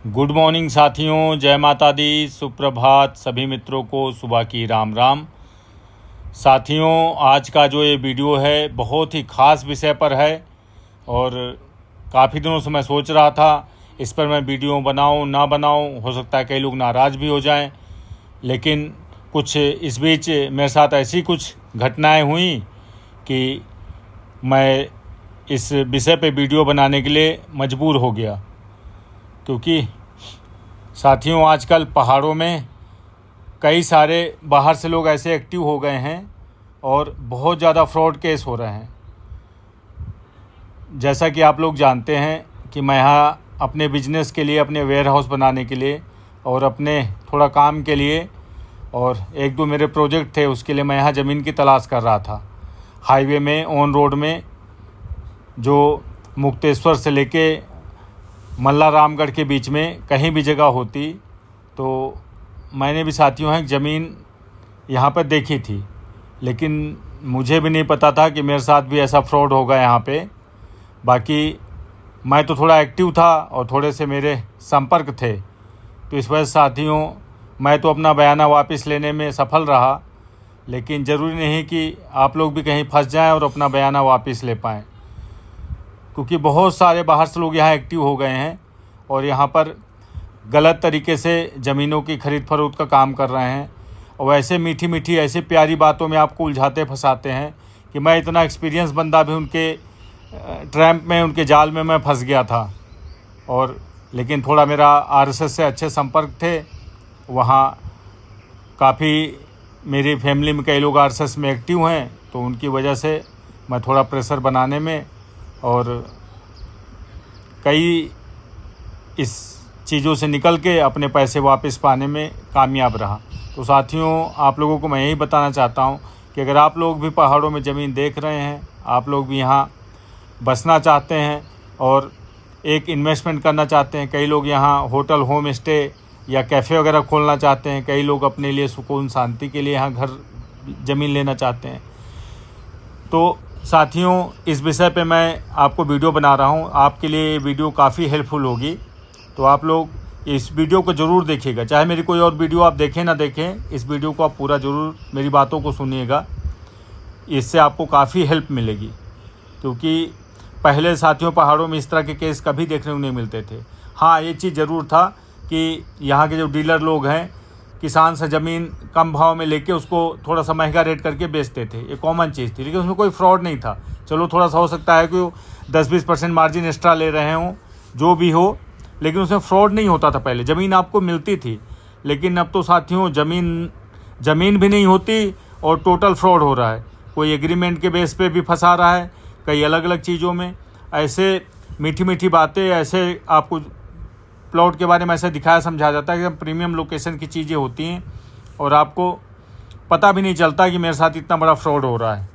Good morning साथियों, जय माता दी, सुप्रभात। सभी मित्रों को सुबह की राम राम। साथियों, आज का जो ये वीडियो है बहुत ही ख़ास विषय पर है और काफ़ी दिनों से मैं सोच रहा था इस पर मैं वीडियो बनाऊं ना बनाऊं। हो सकता है कई लोग नाराज़ भी हो जाएं, लेकिन कुछ इस बीच मेरे साथ ऐसी कुछ घटनाएं हुई कि मैं इस विषय पे वीडियो बनाने के लिए मजबूर हो गया। क्योंकि साथियों, आजकल पहाड़ों में कई सारे बाहर से लोग ऐसे एक्टिव हो गए हैं और बहुत ज़्यादा फ्रॉड केस हो रहे हैं। जैसा कि आप लोग जानते हैं कि मैं यहाँ अपने बिजनेस के लिए, अपने वेयर हाउस बनाने के लिए और अपने थोड़ा काम के लिए और एक दो मेरे प्रोजेक्ट थे, उसके लिए मैं यहाँ ज़मीन की तलाश कर रहा था। हाईवे में, ऑन रोड में, जो मुक्तेश्वर से लेके मल्ला रामगढ़ के बीच में कहीं भी जगह होती तो मैंने भी साथियों हैं ज़मीन यहाँ पर देखी थी, लेकिन मुझे भी नहीं पता था कि मेरे साथ भी ऐसा फ्रॉड होगा यहाँ पे। बाकी मैं तो थोड़ा एक्टिव था और थोड़े से मेरे संपर्क थे, तो इस वजह से साथियों मैं तो अपना बयाना वापस लेने में सफल रहा। लेकिन ज़रूरी नहीं कि आप लोग भी कहीं फंस जाएं और अपना बयाना वापस ले पाएँ, क्योंकि बहुत सारे बाहर से लोग यहाँ एक्टिव हो गए हैं और यहाँ पर गलत तरीके से ज़मीनों की खरीद फरोख्त का काम कर रहे हैं और ऐसे मीठी मीठी ऐसे प्यारी बातों में आपको उलझाते फंसाते हैं कि मैं इतना एक्सपीरियंस बंदा भी उनके ट्रैप में, उनके जाल में मैं फंस गया था। और लेकिन थोड़ा मेरा आरएसएस से अच्छे संपर्क थे, वहाँ काफ़ी मेरी फैमिली में कई लोग आरएसएस में एक्टिव हैं, तो उनकी वजह से मैं थोड़ा प्रेशर बनाने में और कई इस चीज़ों से निकल के अपने पैसे वापस पाने में कामयाब रहा। तो साथियों, आप लोगों को मैं यही बताना चाहता हूँ कि अगर आप लोग भी पहाड़ों में ज़मीन देख रहे हैं, आप लोग भी यहाँ बसना चाहते हैं और एक इन्वेस्टमेंट करना चाहते हैं, कई लोग यहाँ होटल, होम स्टे या कैफ़े वगैरह खोलना चाहते हैं, कई लोग अपने लिए सुकून शांति के लिए यहाँ घर ज़मीन लेना चाहते हैं, तो साथियों इस विषय पे मैं आपको वीडियो बना रहा हूँ। आपके लिए ये वीडियो काफ़ी हेल्पफुल होगी, तो आप लोग इस वीडियो को ज़रूर देखिएगा। चाहे मेरी कोई और वीडियो आप देखें ना देखें, इस वीडियो को आप पूरा ज़रूर मेरी बातों को सुनिएगा, इससे आपको काफ़ी हेल्प मिलेगी। क्योंकि पहले साथियों पहाड़ों में इस तरह के केस कभी देखने को नहीं मिलते थे। हाँ, ये चीज़ ज़रूर था कि यहाँ के जो डीलर लोग हैं, किसान से ज़मीन कम भाव में लेके उसको थोड़ा सा महंगा रेट करके बेचते थे, ये कॉमन चीज़ थी, लेकिन उसमें कोई फ्रॉड नहीं था। चलो थोड़ा सा हो सकता है कि 10-20% मार्जिन एक्स्ट्रा ले रहे हों, जो भी हो, लेकिन उसमें फ्रॉड नहीं होता था। पहले ज़मीन आपको मिलती थी, लेकिन अब तो साथियों ज़मीन भी नहीं होती और टोटल फ्रॉड हो रहा है। कोई एग्रीमेंट के बेस पे भी फंसा रहा है, कई अलग अलग चीज़ों में ऐसे मीठी मीठी बातें, ऐसे आपको प्लॉट के बारे में ऐसे दिखाया समझाया जाता है कि प्रीमियम लोकेशन की चीज़ें होती हैं और आपको पता भी नहीं चलता कि मेरे साथ इतना बड़ा फ्रॉड हो रहा है।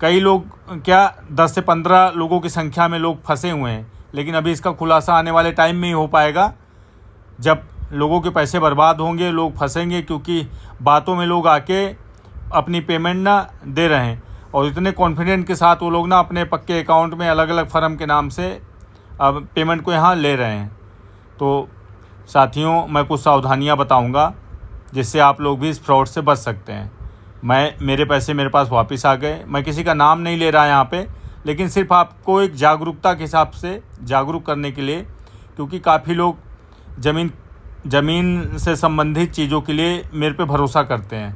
कई लोग क्या 10 से 15 लोगों की संख्या में लोग फंसे हुए हैं, लेकिन अभी इसका खुलासा आने वाले टाइम में ही हो पाएगा, जब लोगों के पैसे बर्बाद होंगे, लोग फंसेंगे, क्योंकि बातों में लोग आके अपनी पेमेंट ना दे रहे हैं और इतने कॉन्फिडेंट के साथ वो लोग ना अपने पक्के अकाउंट में अलग अलग फर्म के नाम से अब पेमेंट को यहाँ ले रहे हैं। तो साथियों मैं कुछ सावधानियाँ बताऊँगा जिससे आप लोग भी इस फ्रॉड से बच सकते हैं। मेरे पैसे मेरे पास वापस आ गए। मैं किसी का नाम नहीं ले रहा यहाँ पे, लेकिन सिर्फ आपको एक जागरूकता के हिसाब से जागरूक करने के लिए, क्योंकि काफ़ी लोग ज़मीन से संबंधित चीज़ों के लिए मेरे पे भरोसा करते हैं।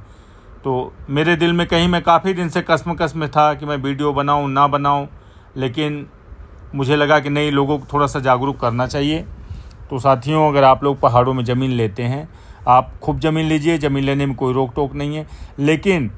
तो मेरे दिल में कहीं मैं काफ़ी दिन से कसम में था कि मैं वीडियो बनाऊँ ना बनाऊँ, लेकिन मुझे लगा कि नहीं, लोगों को थोड़ा सा जागरूक करना चाहिए। तो साथियों, अगर आप लोग पहाड़ों में ज़मीन लेते हैं, आप खूब ज़मीन लीजिए, ज़मीन लेने में कोई रोक टोक नहीं है, लेकिन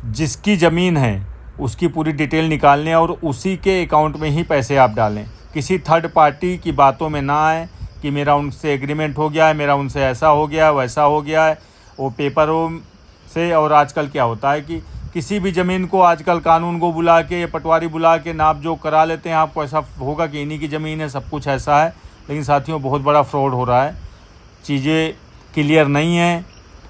जिसकी ज़मीन है उसकी पूरी डिटेल निकालने और उसी के अकाउंट में ही पैसे आप डालें। किसी थर्ड पार्टी की बातों में ना आए कि मेरा उनसे एग्रीमेंट हो गया है, मेरा उनसे ऐसा हो गया है, वैसा हो गया है, वो पेपरों से। और आजकल क्या होता है कि किसी भी ज़मीन को आजकल कानून को बुला के, पटवारी बुला के नाप जोख करा लेते हैं, आपको ऐसा होगा कि इन्हीं की ज़मीन है, सब कुछ ऐसा है। लेकिन साथियों बहुत बड़ा फ्रॉड हो रहा है, चीज़ें क्लियर नहीं हैं,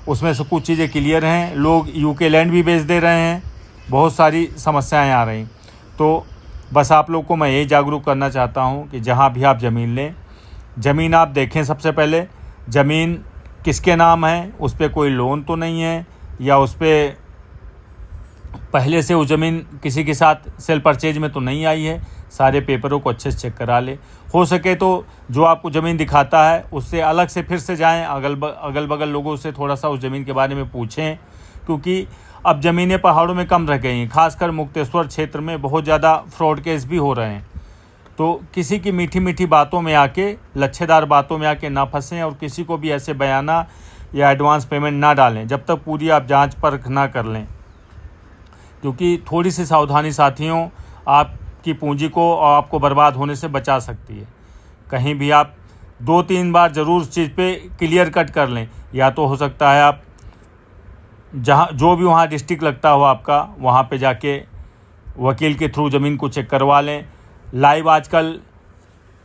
उसमें से कुछ चीज़ें क्लियर हैं। लोग यूके लैंड भी बेच दे रहे हैं, बहुत सारी समस्याएं आ रही। तो बस आप लोग को मैं यही जागरूक करना चाहता हूँ कि जहाँ भी आप ज़मीन लें, ज़मीन आप देखें सबसे पहले ज़मीन किसके नाम है, उस पर कोई लोन तो नहीं है या उस पर पहले से वो ज़मीन किसी के साथ सेल परचेज में तो नहीं आई है। सारे पेपरों को अच्छे से चेक करा ले। हो सके तो जो आपको ज़मीन दिखाता है उससे अलग से फिर से जाएं, अगल बगल लोगों से थोड़ा सा उस ज़मीन के बारे में पूछें, क्योंकि अब ज़मीनें पहाड़ों में कम रह गई हैं। खासकर मुक्तेश्वर क्षेत्र में बहुत ज़्यादा फ्रॉड केस भी हो रहे हैं। तो किसी की मीठी मीठी बातों में आके, लच्छेदार बातों में आके ना फंसें और किसी को भी ऐसे बयाना या एडवांस पेमेंट ना डालें जब तक पूरी आप जांच परख ना कर लें, क्योंकि थोड़ी सी सावधानी साथियों आपकी पूंजी को और आपको बर्बाद होने से बचा सकती है। कहीं भी आप 2-3 बार ज़रूर चीज़ पे क्लियर कट कर लें। या तो हो सकता है आप जहाँ जो भी वहाँ डिस्ट्रिक्ट लगता हो आपका, वहाँ पे जाके वकील के थ्रू ज़मीन को चेक करवा लें। लाइव आजकल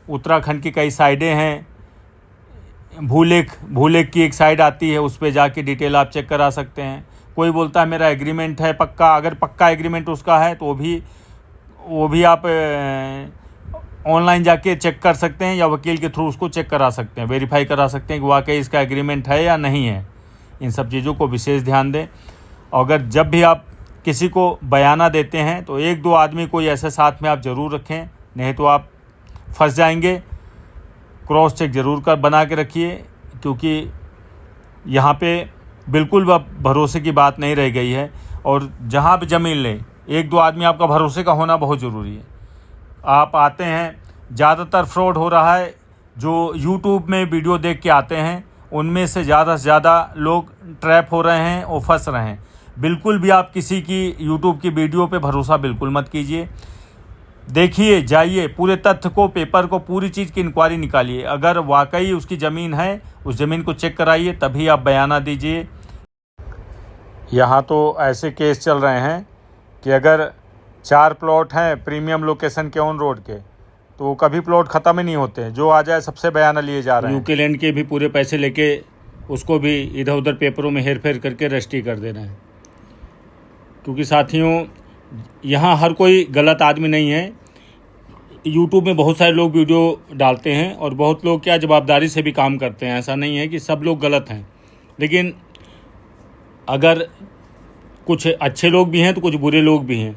उत्तराखंड की कई साइडें हैं, भूलेख की एक साइड आती है, उस पे जाके डिटेल आप चेक करा सकते हैं। कोई बोलता है मेरा एग्रीमेंट है पक्का, अगर पक्का एग्रीमेंट उसका है तो वो भी आप ऑनलाइन जाके चेक कर सकते हैं या वकील के थ्रू उसको चेक करा सकते हैं, वेरीफाई करा सकते हैं कि वाकई इसका एग्रीमेंट है या नहीं है। इन सब चीज़ों को विशेष ध्यान दें। अगर जब भी आप किसी को बयाना देते हैं तो 1-2 आदमी कोई ऐसे साथ में आप ज़रूर रखें, नहीं तो आप फंस जाएंगे। क्रॉस चेक ज़रूर कर बना के रखिए, क्योंकि यहाँ पे बिल्कुल भरोसे की बात नहीं रह गई है। और जहाँ भी ज़मीन लें 1-2 आदमी आपका भरोसे का होना बहुत ज़रूरी है। आप आते हैं, ज़्यादातर फ्रॉड हो रहा है, जो यूट्यूब में वीडियो देख के आते हैं उनमें से ज़्यादा लोग ट्रैप हो रहे हैं और फंस रहे हैं। बिल्कुल भी आप किसी की यूट्यूब की वीडियो पे भरोसा बिल्कुल मत कीजिए। देखिए, जाइए, पूरे तथ्य को, पेपर को, पूरी चीज़ की इंक्वायरी निकालिए। अगर वाकई उसकी ज़मीन है, उस ज़मीन को चेक कराइए, तभी आप बयाना दीजिए। यहाँ तो ऐसे केस चल रहे हैं कि अगर 4 प्लॉट हैं प्रीमियम लोकेशन के ऑन रोड के, तो कभी प्लॉट ख़त्म ही नहीं होते। जो आ जाए सबसे बयाना लिए जा रहे हैं। यूके लैंड के भी पूरे पैसे लेके उसको भी इधर उधर पेपरों में हेर फेर करके रजिस्ट्री कर दे रहे हैं। क्योंकि साथियों, यहाँ हर कोई गलत आदमी नहीं है। यूट्यूब में बहुत सारे लोग वीडियो डालते हैं और बहुत लोग क्या जवाबदारी से भी काम करते हैं। ऐसा नहीं है कि सब लोग गलत हैं, लेकिन अगर कुछ अच्छे लोग भी हैं तो कुछ बुरे लोग भी हैं।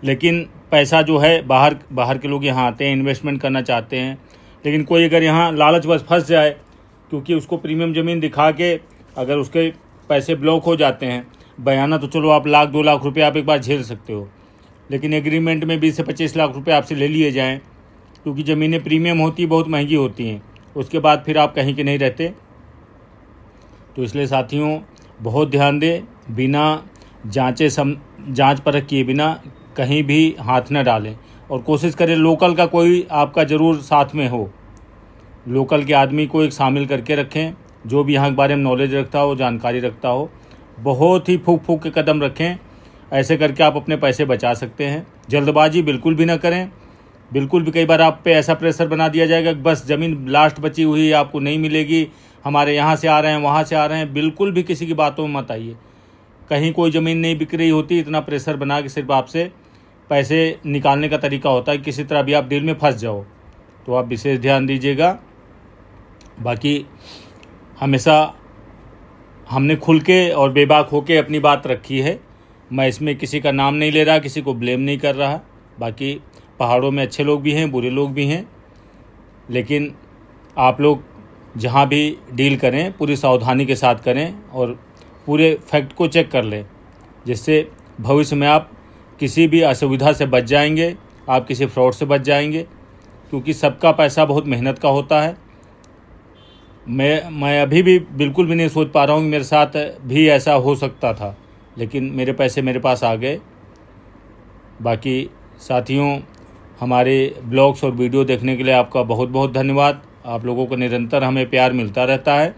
लेकिन पैसा जो है बाहर के लोग यहाँ आते हैं, इन्वेस्टमेंट करना चाहते हैं। लेकिन कोई अगर यहाँ लालच बस फंस जाए, क्योंकि उसको प्रीमियम ज़मीन दिखा के अगर उसके पैसे ब्लॉक हो जाते हैं, बयाना तो चलो आप 1-2 लाख रुपए आप एक बार झेल सकते हो, लेकिन एग्रीमेंट में 20 से 25 लाख रुपए आपसे ले लिए जाएं, क्योंकि ज़मीनें प्रीमियम होती, बहुत महंगी होती हैं, उसके बाद फिर आप कहीं के नहीं रहते। तो इसलिए साथियों, बहुत ध्यान दें, बिना जांच परख किए बिना कहीं भी हाथ न डालें। और कोशिश करें लोकल का कोई आपका ज़रूर साथ में हो, लोकल के आदमी को एक शामिल करके रखें, जो भी यहाँ के बारे में नॉलेज रखता हो, जानकारी रखता हो। बहुत ही फूक के कदम रखें, ऐसे करके आप अपने पैसे बचा सकते हैं। जल्दबाजी बिल्कुल भी ना करें, बिल्कुल भी। कई बार आप पे ऐसा प्रेशर बना दिया जाएगा कि बस ज़मीन लास्ट बची हुई आपको नहीं मिलेगी, हमारे यहाँ से आ रहे हैं, वहाँ से आ रहे हैं। बिल्कुल भी किसी की बातों में मत आइए। कहीं कोई ज़मीन नहीं बिक रही होती, इतना प्रेशर बना के सिर्फ आपसे पैसे निकालने का तरीका होता है, किसी तरह भी आप डील में फंस जाओ। तो आप विशेष ध्यान दीजिएगा। बाकी हमेशा हमने खुल के और बेबाक होके अपनी बात रखी है। मैं इसमें किसी का नाम नहीं ले रहा, किसी को ब्लेम नहीं कर रहा। बाकी पहाड़ों में अच्छे लोग भी हैं, बुरे लोग भी हैं, लेकिन आप लोग जहाँ भी डील करें पूरी सावधानी के साथ करें और पूरे फैक्ट को चेक कर लें, जिससे भविष्य में आप किसी भी असुविधा से बच जाएंगे, आप किसी फ्रॉड से बच जाएंगे। क्योंकि सबका पैसा बहुत मेहनत का होता है। मैं अभी भी बिल्कुल भी नहीं सोच पा रहा हूँ कि मेरे साथ भी ऐसा हो सकता था, लेकिन मेरे पैसे मेरे पास आ गए। बाकी साथियों, हमारे ब्लॉग्स और वीडियो देखने के लिए आपका बहुत बहुत धन्यवाद। आप लोगों को निरंतर हमें प्यार मिलता रहता है।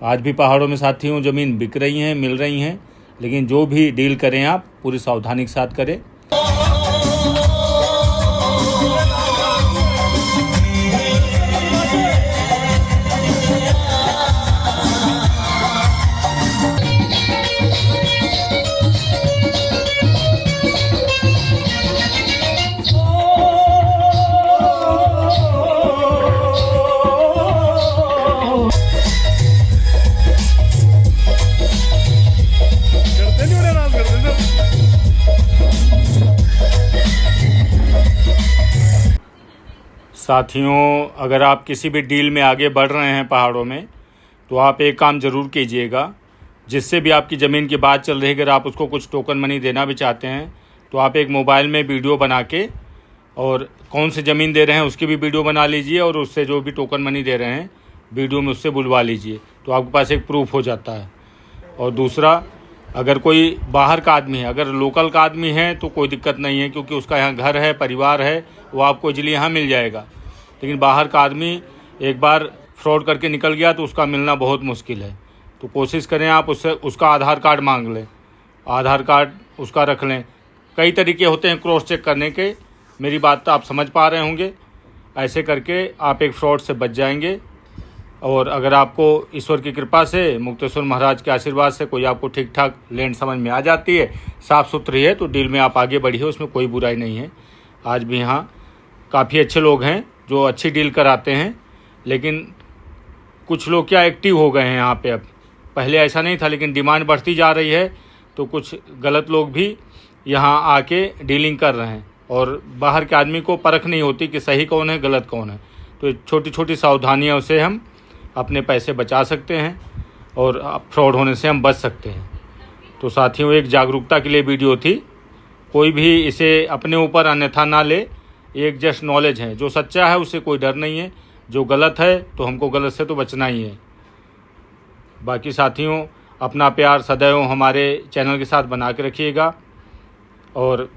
आज भी पहाड़ों में साथियों ज़मीन बिक रही हैं, मिल रही हैं, लेकिन जो भी डील करें आप पूरी सावधानी के साथ करें। साथियों, अगर आप किसी भी डील में आगे बढ़ रहे हैं पहाड़ों में, तो आप एक काम ज़रूर कीजिएगा। जिससे भी आपकी ज़मीन की बात चल रही है, अगर आप उसको कुछ टोकन मनी देना भी चाहते हैं, तो आप एक मोबाइल में वीडियो बना के और कौन सी ज़मीन दे रहे हैं उसकी भी वीडियो बना लीजिए, और उससे जो भी टोकन मनी दे रहे हैं वीडियो में उससे बुलवा लीजिए, तो आपके पास एक प्रूफ हो जाता है। और दूसरा, अगर कोई बाहर का आदमी है, अगर लोकल का आदमी है तो कोई दिक्कत नहीं है, क्योंकि उसका यहाँ घर है, परिवार है, वो आपको इजीली यहाँ मिल जाएगा। लेकिन बाहर का आदमी एक बार फ्रॉड करके निकल गया तो उसका मिलना बहुत मुश्किल है। तो कोशिश करें आप उससे उसका आधार कार्ड मांग लें, आधार कार्ड उसका रख लें। कई तरीके होते हैं क्रॉस चेक करने के, मेरी बात तो आप समझ पा रहे होंगे। ऐसे करके आप एक फ्रॉड से बच जाएंगे। और अगर आपको ईश्वर की कृपा से, मुक्तेश्वर महाराज के आशीर्वाद से कोई आपको ठीक ठाक लैंड समझ में आ जाती है, साफ़ सुथरी है, तो डील में आप आगे बढ़िए, उसमें कोई बुराई नहीं है। आज भी यहाँ काफ़ी अच्छे लोग हैं जो अच्छी डील कराते हैं, लेकिन कुछ लोग क्या एक्टिव हो गए हैं यहाँ पे। अब पहले ऐसा नहीं था, लेकिन डिमांड बढ़ती जा रही है, तो कुछ गलत लोग भी यहाँ आके डीलिंग कर रहे हैं, और बाहर के आदमी को परख नहीं होती कि सही कौन है गलत कौन है। तो छोटी छोटी सावधानियों से हम अपने पैसे बचा सकते हैं और फ्रॉड होने से हम बच सकते हैं। तो साथियों, एक जागरूकता के लिए वीडियो थी, कोई भी इसे अपने ऊपर अन्यथा ना ले। एक जस्ट नॉलेज है, जो सच्चा है उससे कोई डर नहीं है, जो गलत है तो हमको गलत से तो बचना ही है। बाकी साथियों, अपना प्यार सदैव हमारे चैनल के साथ बना के रखिएगा, और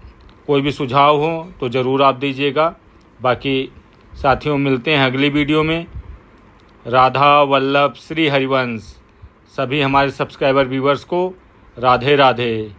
कोई भी सुझाव हो तो ज़रूर आप दीजिएगा। बाकी साथियों, मिलते हैं अगली वीडियो में। राधा वल्लभ श्री हरिवंश। सभी हमारे सब्सक्राइबर व्यूवर्स को राधे राधे।